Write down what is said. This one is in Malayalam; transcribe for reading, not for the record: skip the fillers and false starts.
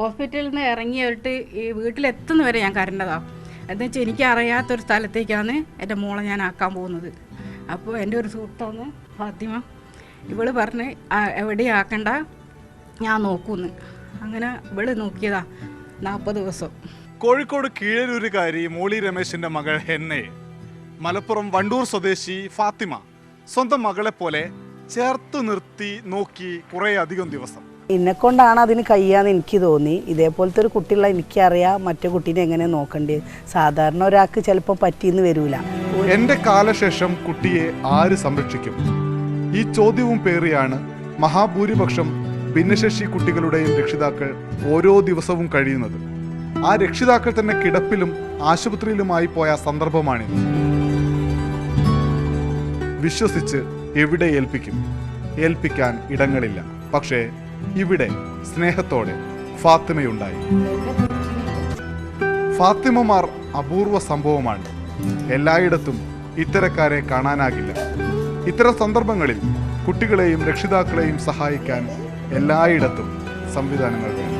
ഹോസ്പിറ്റലിൽ നിന്ന് ഇറങ്ങിയിട്ട് ഈ വീട്ടിലെത്തുന്ന വരെ ഞാൻ കരണ്ടതാണ്. എന്ന് വെച്ചാൽ എനിക്കറിയാത്തൊരു സ്ഥലത്തേക്കാണ് എൻ്റെ മോളെ ഞാൻ ആക്കാൻ പോകുന്നത്. അപ്പോൾ എൻ്റെ ഒരു സുഹൃത്താണ് ഫാത്തിമ, ഇവള് പറഞ്ഞ് എവിടെയും ആക്കണ്ട, ഞാൻ നോക്കൂന്ന്. അങ്ങനെ ഇവള് നോക്കിയതാ 40 ദിവസം. കോഴിക്കോട് കീഴരൂരുകാരി മോളി രമേശിന്റെ മകൾ ഹെന്നെ, മലപ്പുറം വണ്ടൂർ സ്വദേശി ഫാത്തിമ സ്വന്തം മകളെ പോലെ ചേർത്ത് നിർത്തി നോക്കി കുറേ അധികം ദിവസം. എന്നെക്കൊണ്ടാണ് അതിന് കഴിയാന്ന് എനിക്ക് തോന്നി. ഇതേപോലത്തെ ഒരു കുട്ടിയുള്ള എനിക്കറിയാം മറ്റേ കുട്ടീനെ എങ്ങനെ നോക്കേണ്ടത്. സാധാരണ ഒരാൾക്ക് ചിലപ്പോൾ പറ്റിയെന്ന് വരൂല. എന്റെ കാലശേഷം കുട്ടിയെ ആര് സംരക്ഷിക്കും? ഈ ചോദ്യവും പേറിയാണ് മഹാഭൂരിപക്ഷം ഭിന്നശേഷി കുട്ടികളുടെയും രക്ഷിതാക്കൾ ഓരോ ദിവസവും കഴിയുന്നത്. ആ രക്ഷിതാക്കൾ തന്നെ കിടപ്പിലും ആശുപത്രിയിലുമായി പോയ സന്ദർഭമാണിത്. വിശ്വസിച്ച് എവിടെ ഏൽപ്പിക്കും? ഏൽപ്പിക്കാൻ ഇടങ്ങളില്ല. പക്ഷേ ഇവിടെ സ്നേഹത്തോടെ ഫാത്തിമയുണ്ടായി. ഫാത്തിമമാർ അപൂർവ സംഭവമാണ്. എല്ലായിടത്തും ഇത്തരക്കാരെ കാണാനാകില്ല. ഇത്തരം സന്ദർഭങ്ങളിൽ കുട്ടികളെയും രക്ഷിതാക്കളെയും സഹായിക്കാൻ എല്ലായിടത്തും സംവിധാനങ്ങൾ വേണം.